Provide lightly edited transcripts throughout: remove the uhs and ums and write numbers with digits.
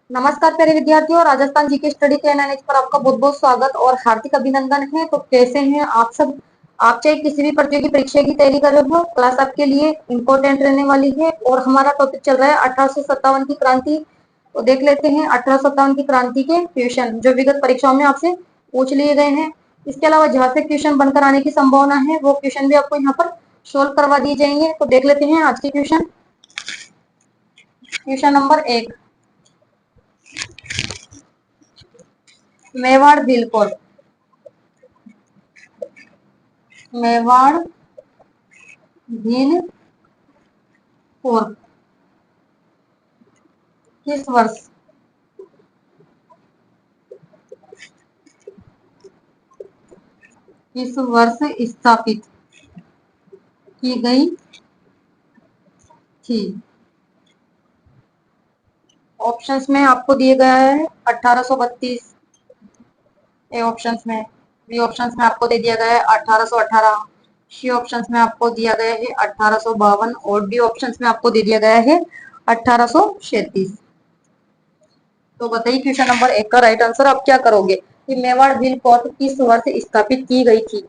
नमस्कार प्यारे विद्यार्थियों, राजस्थान जीके स्टडी के एनएनएच पर आपका बहुत बहुत स्वागत और हार्दिक अभिनंदन है। तो कैसे हैं आप सब? आप चाहे किसी भी प्रतियोगी परीक्षा की तैयारी कर रहे हो, क्लास आपके लिए इम्पोर्टेंट रहने वाली है। और हमारा टॉपिक चल रहा है 1857 की क्रांति। तो देख लेते हैं 1857 की क्रांति के क्वेश्चन जो विगत परीक्षाओं में आपसे पूछ लिए गए हैं। इसके अलावा जहाँ से क्वेश्चन बनकर आने की संभावना है वो क्वेश्चन भी आपको यहाँ पर सोल्व करवा दिए जाएंगे। तो देख लेते हैं आज के क्वेश्चन। क्वेश्चन नंबर 1, मेवाड़ बिलकोर। मेवाड़ भील कोर किस वर्ष स्थापित की गई थी? ऑप्शंस में आपको दिए गया है 1832 ए ऑप्शंस में, बी ऑप्शंस में आपको दे दिया गया है 1818, सी ऑप्शंस में आपको दिया गया है 1852 और डी ऑप्शंस में आपको दे दिया गया है 1837। तो बताइए क्वेश्चन नंबर 1 का राइट आंसर आप क्या करोगे कि मेवाड़ भील कोर्ट किस वर्ष स्थापित की गई थी?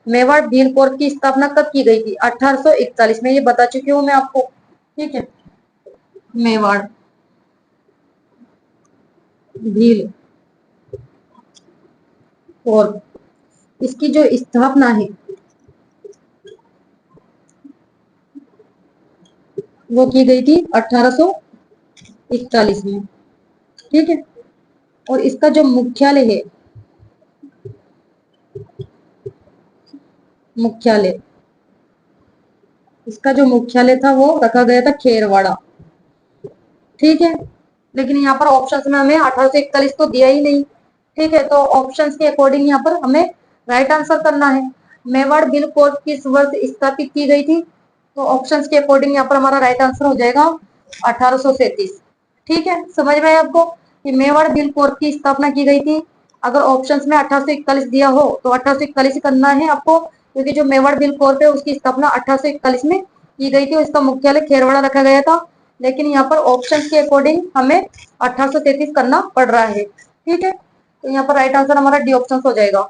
मेवाड़ भील कोर्ट की स्थापना कब की गई थी? 1841 में, ये बता चुकी हूँ मैं आपको। ठीक है, मेवाड़ भील कोर्ट, इसकी जो स्थापना है वो की गई थी 1841 में। ठीक है, और इसका जो मुख्यालय है, मुख्यालय इसका जो मुख्यालय था वो रखा गया था खेरवाड़ा। ठीक है, लेकिन यहाँ पर ऑप्शंस में हमें 1841 तो दिया ही नहीं। ठीक है, तो ऑप्शंस के अकॉर्डिंग यहाँ पर हमें राइट आंसर करना है। मेवाड़ बिल कोर्ट किस वर्ष स्थापित की गई थी? तो ऑप्शंस के अकॉर्डिंग यहाँ पर हमारा राइट आंसर हो जाएगा 1837। ठीक है, समझ में आया आपको कि मेवाड़ बिल कोर्ट की स्थापना की गई थी? अगर ऑप्शंस में 1841 दिया हो तो 1841 करना है आपको, क्योंकि जो मेवाड़ बिल कोर्ट है उसकी स्थापना 1841 में की गई थी और इसका मुख्यालय खेरवाड़ा रखा गया था। लेकिन यहाँ पर ऑप्शंस के अकॉर्डिंग हमें 1833 करना पड़ रहा है। ठीक है, तो यहाँ पर राइट आंसर हमारा डी ऑप्शन हो जाएगा।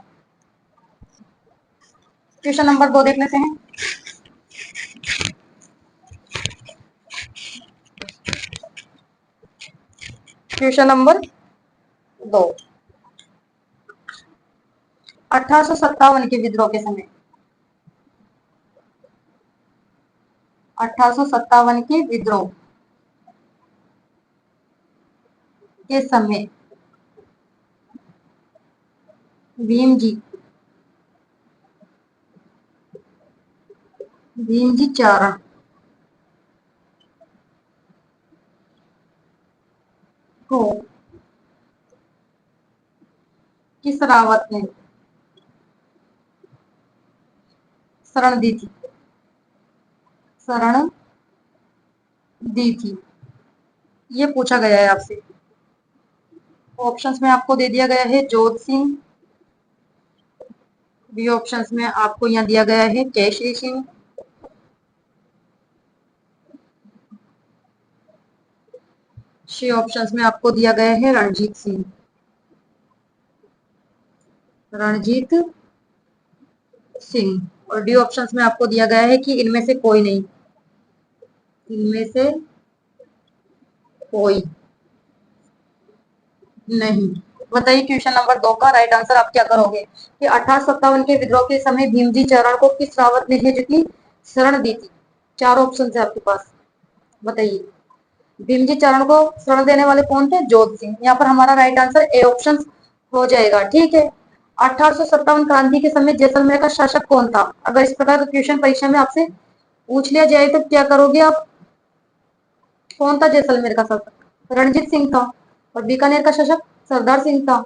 क्वेश्चन नंबर 2 देख लेते हैं। क्वेश्चन नंबर 2, 1857 के विद्रोह के समय, 1857 के विद्रोह के समय भीम जी चारण को किस रावत ने शरण दी थी? शरण दी थी, ये पूछा गया है आपसे। ऑप्शंस में आपको दे दिया गया है जोध सिंह, बी ऑप्शंस में आपको यहाँ दिया गया है केशरी सिंह, सी ऑप्शंस में आपको दिया गया है रणजीत सिंह। रणजीत सिंह, और डी ऑप्शंस में आपको दिया गया है कि इनमें से कोई नहीं, इनमें से कोई नहीं। बताइए क्वेश्चन नंबर 2 का राइट आंसर आप क्या करोगे कि 1857 के विद्रोह के समय भीमजी चारण को किस रावत ने है जो कि शरण दी थी? चार ऑप्शन है आपके पास, बताइए। भीमजी चारण को शरण देने वाले कौन थे? जोध सिंह। यहाँ पर हमारा राइट आंसर ए ऑप्शन हो जाएगा। ठीक है, 1857 क्रांति के समय जैसलमेर का शासक कौन था? अगर इस प्रकार का क्वेश्चन परीक्षा में आपसे पूछ लिया जाए तो क्या करोगे आप? कौन था जैसलमेर का शासक? रणजीत सिंह था। और बीकानेर का शासक सरदार सिंह था।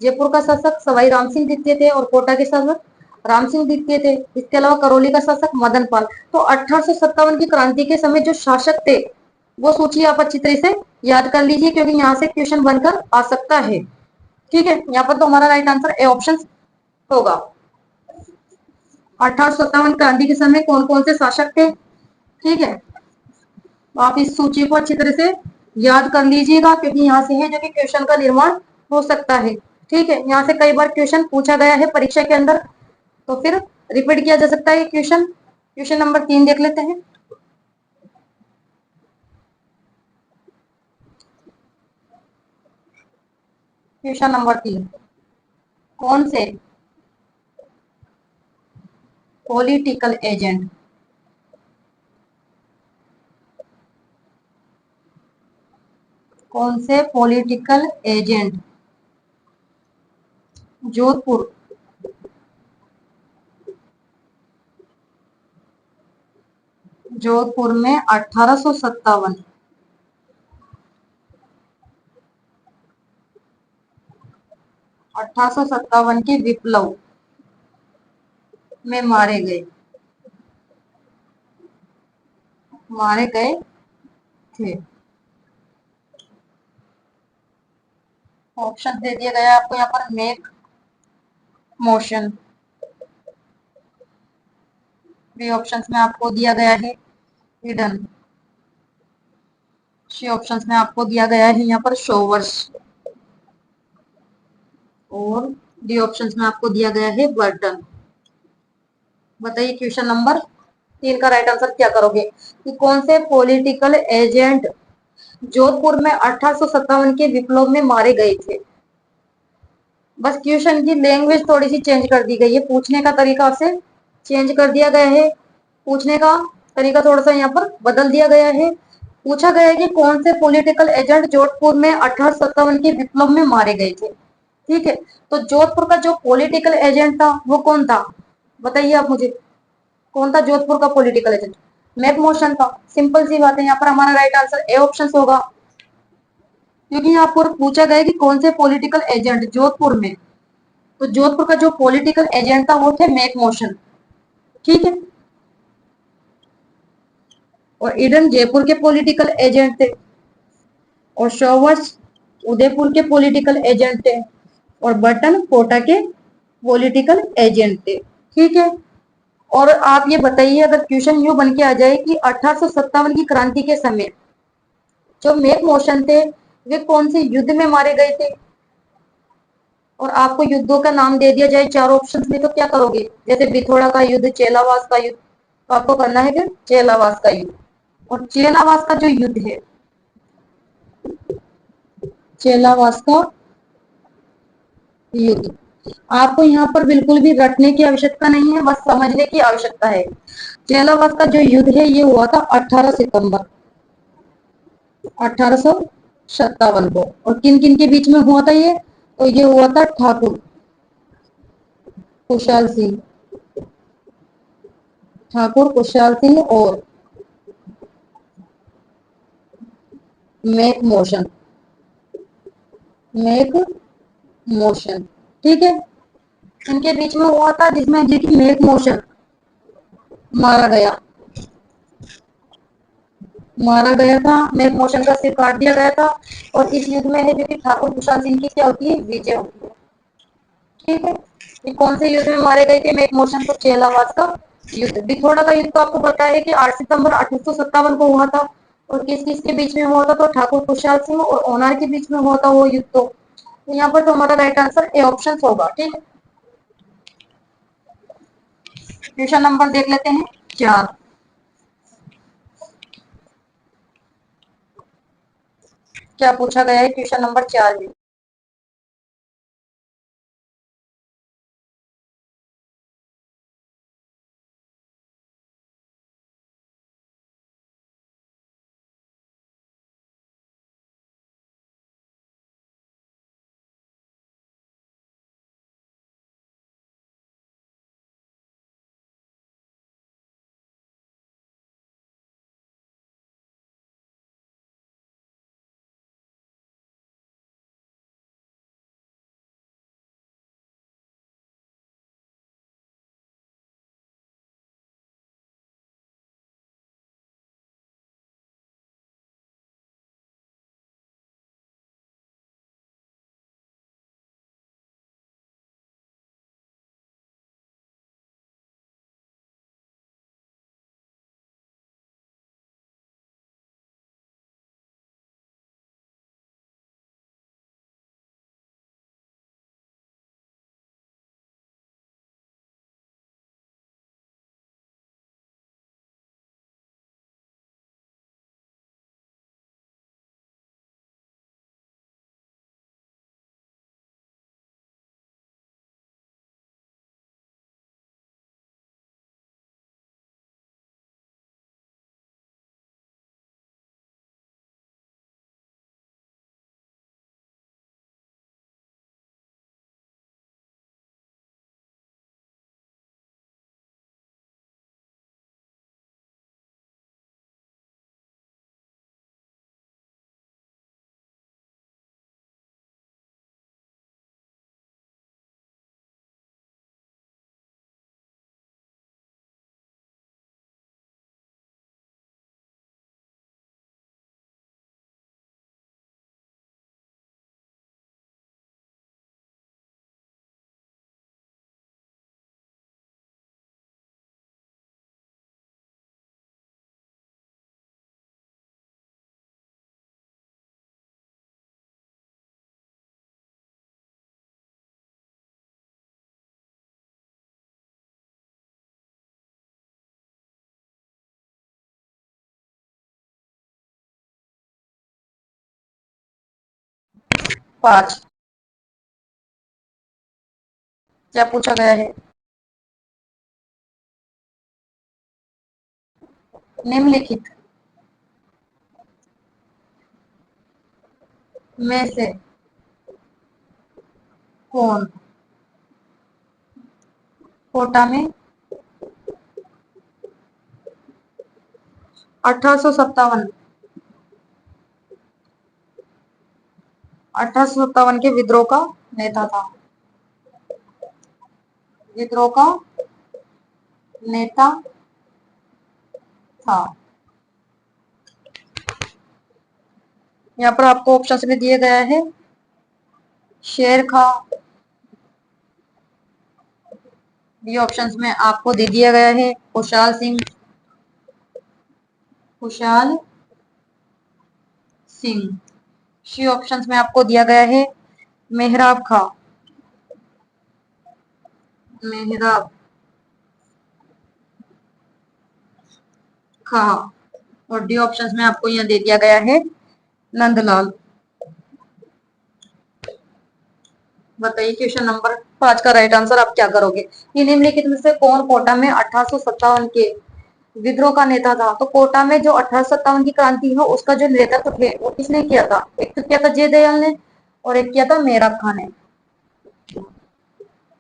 जयपुर का शासक सवाई राम सिंह द्वितीय थे और कोटा के शासक राम सिंह द्वितीय थे। इसके अलावा करौली का शासक मदन पाल। तो 1857 की क्रांति के समय जो शासक थे वो सूची आप अच्छी तरह से याद कर लीजिए, क्योंकि यहाँ से क्वेश्चन बनकर आ सकता है। ठीक है, यहाँ पर तो हमारा राइट आंसर ए ऑप्शन होगा। 1857 क्रांति के समय कौन कौन से शासक थे? ठीक है, तो आप इस सूची को अच्छी तरह से याद कर लीजिएगा, क्योंकि यहाँ से है जो कि क्वेश्चन का निर्माण हो सकता है। ठीक है, यहाँ से कई बार क्वेश्चन पूछा गया है परीक्षा के अंदर, तो फिर रिपीट किया जा सकता है क्वेश्चन। क्वेश्चन नंबर 3 देख लेते हैं। क्वेश्चन नंबर 3, कौन से पॉलिटिकल एजेंट कौन से पॉलिटिकल एजेंट जोधपुर जोधपुर में 1857 के विप्लव में मारे गए थे। ऑप्शन दे दिया गया है आपको यहाँ पर। मेक मोशन, बी ऑप्शन में आपको दिया गया है हिडन, सी ऑप्शन में आपको दिया गया है यहाँ पर शोवर्स, और डी ऑप्शन में आपको दिया गया है बर्टन। बताइए क्वेश्चन नंबर 3 का राइट आंसर क्या करोगे कि कौन से पॉलिटिकल एजेंट जोधपुर में 1857 के विप्लव में मारे गए थे। बस क्वेश्चन की लैंग्वेज थोड़ी सी चेंज कर दी गई है, पूछने का तरीका से चेंज कर दिया गया है, पूछने का तरीका थोड़ा सा यहाँ पर बदल दिया गया है। पूछा गया है कि कौन से पॉलिटिकल एजेंट जोधपुर में 1857 के विप्लव में मारे गए थे। ठीक है, तो जोधपुर का जो पॉलिटिकल एजेंट था वो कौन था, बताइए आप मुझे। कौन था जोधपुर का पॉलिटिकल एजेंट? मैकमोशन था। सिंपल सी बात है, यहाँ पर हमारा राइट आंसर ए ऑप्शन होगा, क्योंकि यहाँ पर पूछा गया कि कौन से पॉलिटिकल एजेंट जोधपुर में, तो जोधपुर का जो पॉलिटिकल एजेंट था वो थे मैकमोशन। ठीक है, और ईडन जयपुर के पॉलिटिकल एजेंट थे, और शोवर्स उदयपुर के पॉलिटिकल एजेंट थे, और बटन कोटा के पॉलिटिकल एजेंट थे। ठीक है, और आप ये बताइए, अगर क्वेश्चन यू बन के आ जाए कि 1857 की क्रांति के समय जो मेक मोशन थे वे कौन से युद्ध में मारे गए थे, और आपको युद्धों का नाम दे दिया जाए चार ऑप्शन में, तो क्या करोगे? जैसे बिथोड़ा का युद्ध, चेलावास का युद्ध, तो आपको करना है फिर चेलावास का युद्ध। और चेलावास का जो युद्ध है, चेलावास का युद्ध, आपको यहाँ पर बिल्कुल भी रटने की आवश्यकता नहीं है, बस समझने की आवश्यकता है। चेलावास का जो युद्ध है ये हुआ था 18 सितंबर 1857 को। और किन किन के बीच में हुआ था ये? तो ये हुआ था कुशाल सिंह ठाकुर कुशाल सिंह और मेक मोशन मेक मोशन। ठीक है, इनके बीच में हुआ था, जिसमें जी की मेक मोशन मारा गया था, मेक मोशन का सिर काट दिया गया था। और इस युद्ध में है जो कि ठाकुर कुशाल सिंह की क्या होती है, विजय होती है। ठीक है, ये कौन से युद्ध में मारे गए थे मेक मोशन? तो चेलावास का युद्ध। बिथोड़ा का युद्ध तो आपको पता है कि 8 सितंबर 1857 को हुआ था, और किस किस के बीच में हुआ था? तो ठाकुर कुशाल सिंह और ओनार के बीच में हुआ था वो युद्ध। तो यहाँ पर तो हमारा राइट आंसर ए ऑप्शन होगा। ठीक है, क्वेश्चन नंबर देख लेते हैं 4। क्या पूछा गया है क्वेश्चन नंबर 4 में? 5। क्या पूछा गया है? निम्नलिखित में से कौन कोटा में 1857 के विद्रोह का नेता था? विद्रोह का नेता था। यहाँ पर आपको ऑप्शन में दिए गया है शेर खां। बी ऑप्शंस में आपको दे दिया गया है खुशहाल सिंह। खुशहाल सिंह। सी ऑप्शंस में आपको दिया गया है मेहराब खां। मेहराब खां। और डी ऑप्शंस में आपको यहाँ दे दिया गया है नंदलाल। बताइए क्वेश्चन नंबर 5 का राइट आंसर आप क्या करोगे? ये निम्नलिखित में से कौन कोटा में 1857 के विद्रोह का नेता था? तो कोटा में जो 1857 की क्रांति है उसका जो नेतृत्व थे वो किसने किया था? एक तो किया था जयदयाल ने और एक किया था मेहराब खां ने।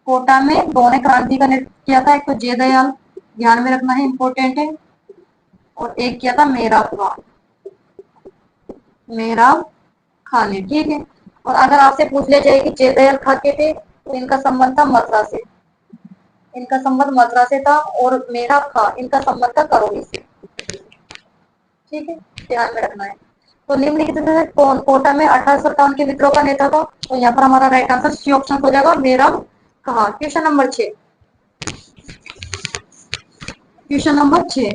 कोटा में दो ने क्रांति का नेतृत्व किया था, एक तो जयदयाल, ध्यान में रखना है, इंपॉर्टेंट है, और एक किया था मेहराब खां। मेहराब खां ने, ठीक है। और अगर आपसे पूछ लिया जाए कि जयदयाल खां के थे तो इनका संबंध था मथुरा से। इनका संबंध मथुरा से था और मेहराब खां इनका संबंध था करौली से। ठीक है, ध्यान में रखना है। तो निम्नलिखित में से कौन कोटा में 1857 के विद्रोह का नेता था? तो यहाँ पर हमारा राइट आंसर सी ऑप्शन हो जाएगा Mehrab Khan. Question number 6। Question number 6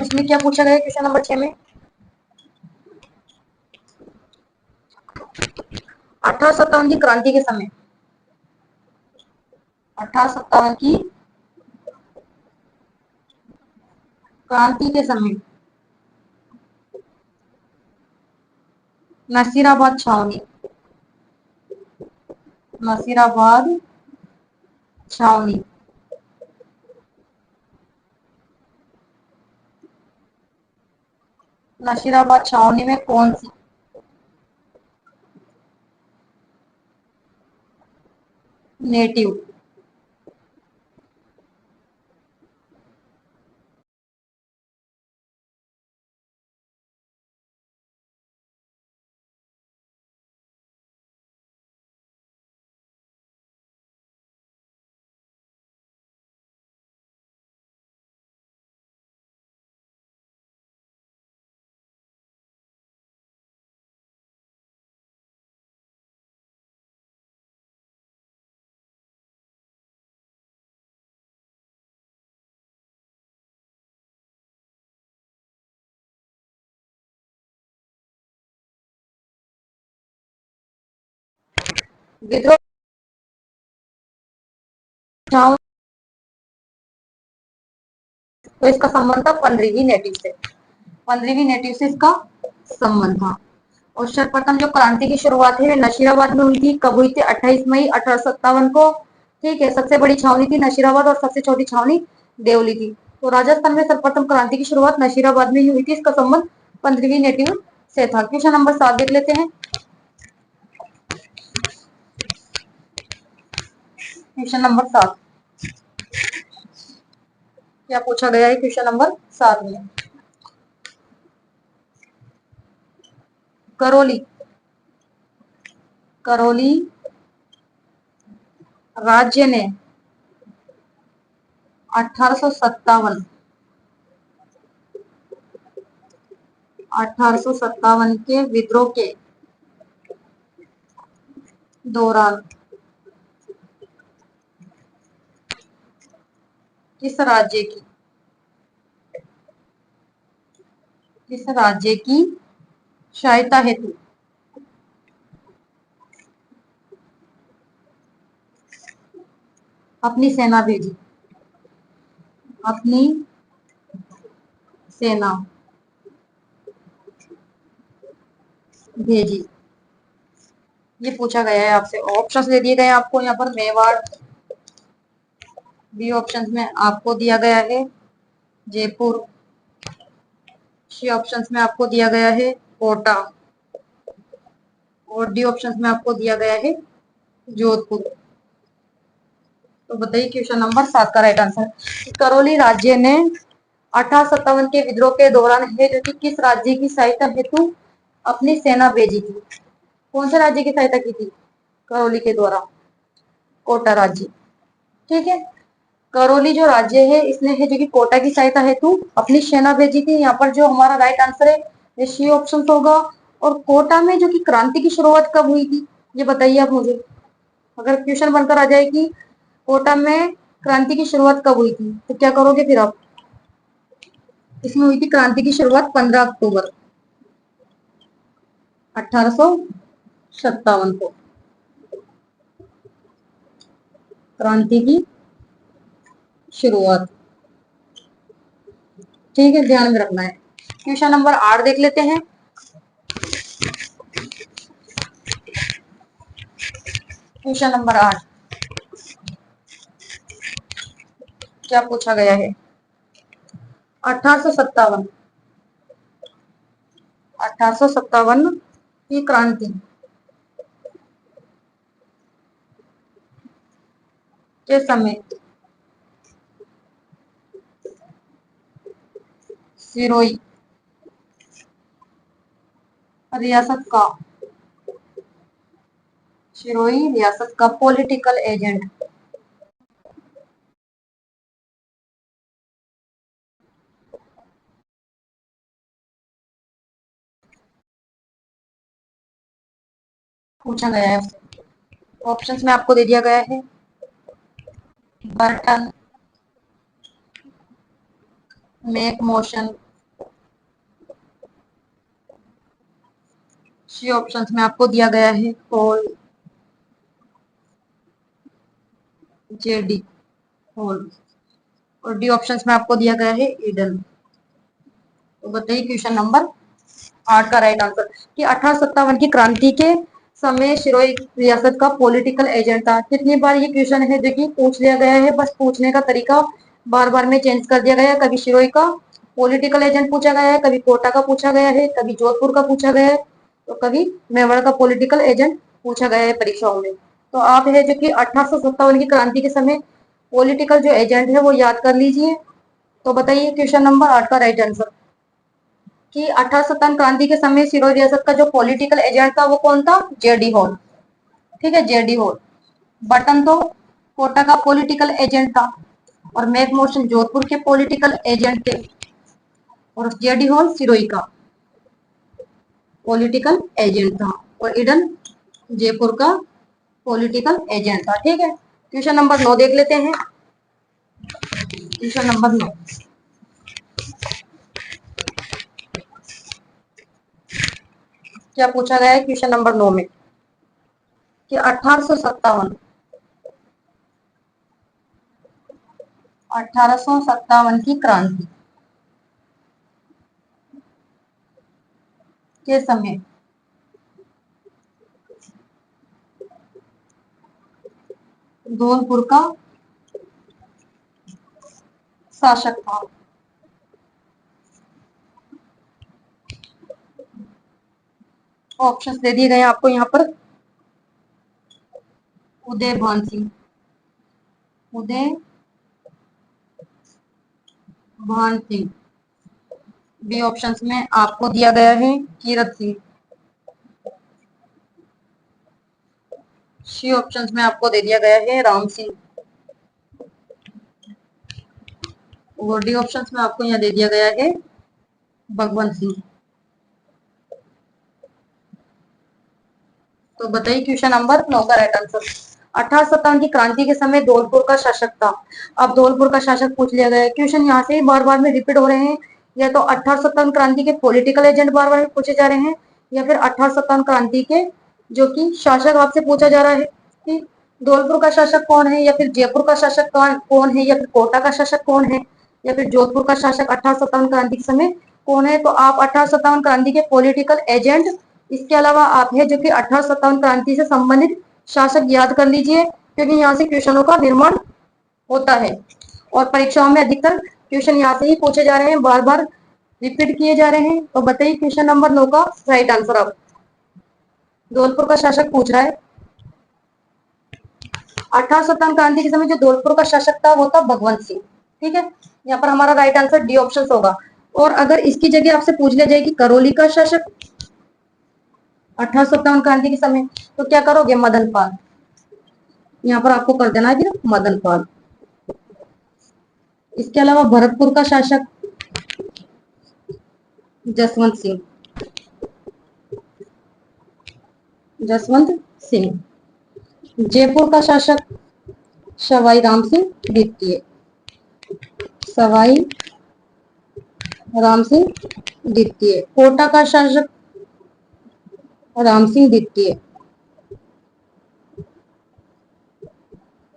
इसमें क्या पूछा गया? क्वेश्चन नंबर 6 में 1857 की क्रांति के समय, 1857 की क्रांति के समय नसीराबाद छावनी, नसीराबाद छावनी, नसीराबाद छावनी में कौन सी नेटिव विद्रोह छावनी? तो इसका संबंध था 15वीं नेटिव से। 15वीं नेटिव से इसका संबंध था। और सर्वप्रथम जो क्रांति की शुरुआत है नशीराबाद में हुई थी। कब हुई थी? 28 मई 1857 को। ठीक है, सबसे बड़ी छावनी थी नशीराबाद और सबसे छोटी छावनी देवली थी। तो राजस्थान में सर्वप्रथम क्रांति की शुरुआत नशीराबाद में ही हुई थी। इसका संबंध 15वीं नेटिव से था। क्वेश्चन नंबर 7 देख लेते हैं। क्वेश्चन नंबर 7 क्या पूछा गया है? क्वेश्चन नंबर 7 में करौली, करौली राज्य ने 1857 1857 के विद्रोह के दौरान किस राज्य की सहायता हेतु अपनी सेना भेजी? अपनी सेना भेजी। ये पूछा गया है आपसे। ऑप्शंस दे दिए गए हैं आपको यहाँ पर, मेवाड़। बी ऑप्शंस में आपको दिया गया है जयपुर। सी ऑप्शंस में आपको दिया गया है कोटा। और डी ऑप्शंस में आपको दिया गया है जोधपुर। तो बताइए क्वेश्चन नंबर 7 का राइट आंसर। करौली राज्य ने 1857 के विद्रोह के दौरान है जो कि किस राज्य की सहायता हेतु अपनी सेना भेजी थी? कौन से राज्य की सहायता की थी करौली के द्वारा? कोटा राज्य। ठीक है, करौली जो राज्य है इसने है जो कि कोटा की सहायता हेतु अपनी सेना भेजी थी। यहाँ पर जो हमारा राइट आंसर है ये सी ऑप्शन होगा। और कोटा में जो कि क्रांति की शुरुआत कब हुई थी ये बताइए आप मुझे। अगर क्वेश्चन बनकर आ जाए कि कोटा में क्रांति की शुरुआत कब हुई थी तो क्या करोगे फिर आप? इसमें हुई थी क्रांति की शुरुआत 15 अक्टूबर 1857 को क्रांति की शुरुआत। ठीक है, ध्यान में रखना है। क्वेश्चन नंबर 8 देख लेते हैं। क्वेश्चन नंबर 8 क्या पूछा गया है? 1857 की क्रांति के समय सिरोही रियासत का पॉलिटिकल एजेंट पूछा गया है। ऑप्शंस में आपको दे दिया गया है बर्टन, मेक मोशन। सी ऑप्शंस में आपको दिया गया है होल, जेडी होल। और डी ऑप्शंस में आपको दिया गया है ईडन। तो बताइए क्वेश्चन नंबर 8 का राइट आंसर कि 1857 की क्रांति के समय सिरोही रियासत का पॉलिटिकल एजेंट था। कितनी बार ये क्वेश्चन है जो कि पूछ लिया गया है, बस पूछने का तरीका बार बार में चेंज कर दिया गया है। कभी सिरोही का पॉलिटिकल एजेंट पूछा गया है, कभी कोटा का पूछा गया है, कभी जोधपुर का पूछा गया है, तो कभी मेवाड़ का पॉलिटिकल एजेंट पूछा गया है परीक्षाओं में। तो आप है जो कि 1857 की क्रांति के समय पॉलिटिकल जो एजेंट है वो याद कर लीजिए। तो बताइए क्वेश्चन नंबर 8 का राइट आंसर कि 1857 क्रांति के समय सिरोही रियासत का जो पॉलिटिकल एजेंट था वो कौन था? JD hall. ठीक है, जेडी हॉल। बटन तो कोटा का पॉलिटिकल एजेंट था और मैक मोशन जोधपुर के पॉलिटिकल एजेंट थे और जेडी हॉल सिरोही का पॉलिटिकल एजेंट था और ईडन जयपुर का पॉलिटिकल एजेंट था। ठीक है, क्वेश्चन नंबर 9 देख लेते हैं। क्वेश्चन नंबर 9 क्या पूछा गया है क्वेश्चन नंबर 9 में कि 1857 की क्रांति के समय धौलपुर का शासक था। ऑप्शंस दे दिए गए हैं आपको यहाँ पर। उदय भान सिंह, उदय भान सिंह। बी ऑप्शंस में आपको दिया गया है कीरत सिंह। सी ऑप्शंस में आपको दे दिया गया है राम सिंह। और डी ऑप्शंस में आपको यहाँ दे दिया गया है भगवंत सिंह। तो बताइए क्वेश्चन नंबर 9 का राइट आंसर। 1857 की क्रांति के समय धौलपुर का शासक था। अब धौलपुर का शासक पूछ लिया गया है। क्वेश्चन यहाँ से ही बार बार में रिपीट हो रहे हैं, या तो 1857 क्रांति के पॉलिटिकल एजेंट बार बार में पूछे जा रहे हैं, या फिर 1857 क्रांति के जो कि शासक आपसे पूछा जा रहा है कि धौलपुर का शासक कौन है, या फिर जयपुर का शासक कौन है, या फिर कोटा का शासक कौन है, या फिर जोधपुर का शासक 1857 क्रांति के समय कौन है। तो आप 1857 क्रांति के पॉलिटिकल एजेंट इसके अलावा आप है जो कि 1857 क्रांति से संबंधित शासक याद कर लीजिए, क्योंकि यहाँ से क्वेश्चनों का निर्माण होता है और परीक्षाओं में अधिकतर क्वेश्चन यहाँ से ही पूछे जा रहे हैं, बार बार रिपीट किए जा रहे हैं। तो बताइए क्वेश्चन नंबर 9 का राइट आंसर अब धौलपुर का शासक पूछ रहा है। 1857 क्रांति के समय जो धौलपुर का शासक था वो था भगवंत सिंह। ठीक है, यहाँ पर हमारा राइट आंसर डी ऑप्शन होगा। और अगर इसकी जगह आपसे पूछ लिया जाए कि करौली का शासक 1857 क्रांति के समय, तो क्या करोगे? मदन पाल। यहाँ पर आपको कर देना है कि मदन पाल। इसके अलावा भरतपुर का शासक जसवंत सिंह। जसवंत सिंह। जयपुर का शासक सवाई राम सिंह द्वितीय। सवाई राम सिंह द्वितीय। कोटा का शासक राम सिंह द्वितीय।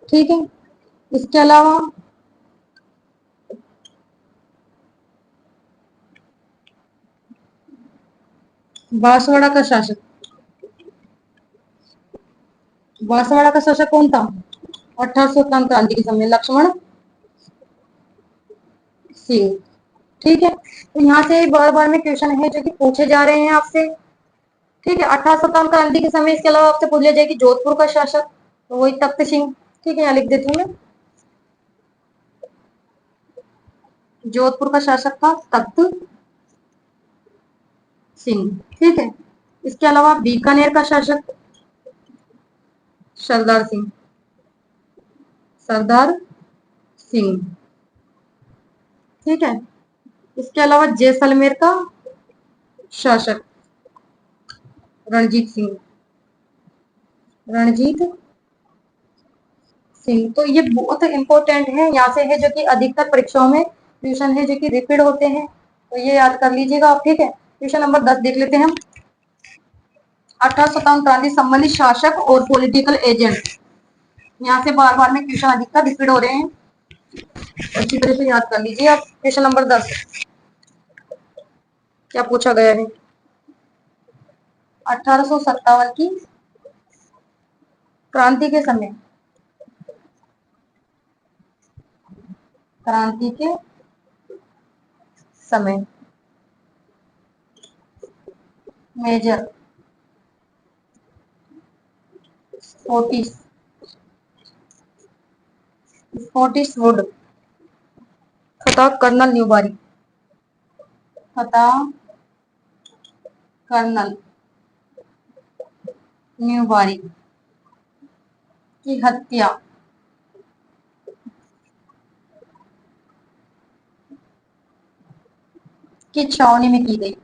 ठीक है, इसके अलावा बांसवाड़ा का शासक, बांसवाड़ा का शासक कौन था 1857 क्रांति के समय? लक्ष्मण सिंह। ठीक है, तो यहाँ से बार बार में क्वेश्चन है जो कि पूछे जा रहे हैं आपसे। ठीक है, 1857 क्रांति के समय इसके अलावा आपसे पूछ लिया जाए कि जोधपुर का शासक, तो वही तख्त सिंह। ठीक है, यहाँ लिख देती हूँ मैं, जोधपुर का शासक था तख्त सिंह। ठीक है, इसके अलावा बीकानेर का शासक सरदार सिंह। सरदार सिंह। ठीक है, इसके अलावा जैसलमेर का शासक रणजीत सिंह। रणजीत सिंह। तो ये बहुत इंपॉर्टेंट है, यहाँ से है जो कि अधिकतर परीक्षाओं में क्वेश्चन है जो कि रिपीट होते हैं, तो ये याद कर लीजिएगा आप। ठीक है, क्वेश्चन नंबर 10 देख लेते हैं हम। 1857 क्रांति संबंधित शासक और पॉलिटिकल एजेंट, यहाँ से बार बार में क्वेश्चन अधिकतर रिपीट हो रहे हैं, अच्छी तरह से याद कर लीजिए आप। क्वेश्चन नंबर 10 क्या पूछा गया है? 1857 की क्रांति के समय, क्रांति के समय मेजर स्कॉटिशवुड तथा कर्नल न्यूबारी, तथा कर्नल न्यूबारी की हत्या की छावनी में की गई।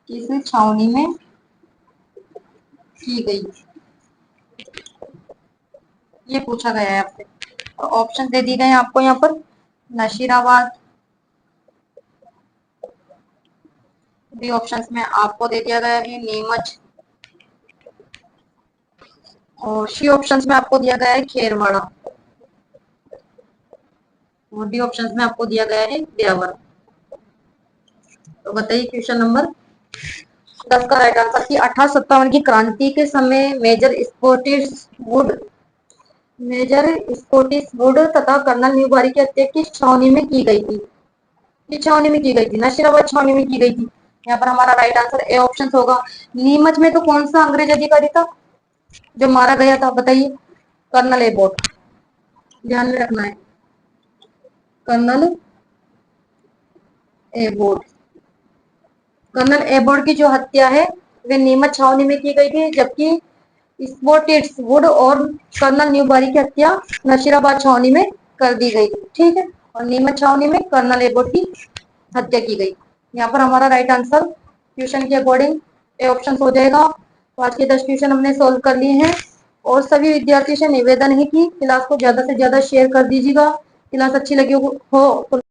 किस छावनी में की गई, ये पूछा गया है आपसे। और ऑप्शन दे दिए गए हैं आपको यहाँ पर, नशीराबाद। बी ऑप्शंस में आपको दे दिया गया है नीमच, और सी ऑप्शंस में आपको दिया गया है खेरवाड़ा, और डी ऑप्शंस में आपको दिया गया है ब्यावर। तो बताइए क्वेश्चन नंबर 10 का राइट आंसर की 1857 की क्रांति के समय मेजर स्कॉटिशवुड तथा कर्नल न्यूबारी की हत्या किस छावनी में की गई थी? किस छावनी में की गई थी? नशीराबाद छावनी में की गई थी। यहाँ पर हमारा राइट आंसर ए ऑप्शन होगा। नीमच में तो कौन सा अंग्रेज अधिकारी था जो मारा गया था? बताइए, कर्नल एबोट। ध्यान में रखना है, कर्नल एबोट। कर्नल एबोट की जो हत्या है वे नीमच छावनी में की गई थी, जबकि स्कॉटिशवुड और कर्नल न्यूबारी की हत्या नशीराबाद छावनी में कर दी गई। ठीक है, और नीमच छावनी में कर्नल एबोट की हत्या की गई। यहाँ पर हमारा राइट आंसर क्वेश्चन के अकॉर्डिंग ए ऑप्शन हो जाएगा। तो आज के 10 क्वेश्चन हमने सोल्व कर लिए हैं, और सभी विद्यार्थियों से निवेदन है कि क्लास को ज्यादा से ज्यादा शेयर कर दीजिएगा। क्लास अच्छी लगी हो तो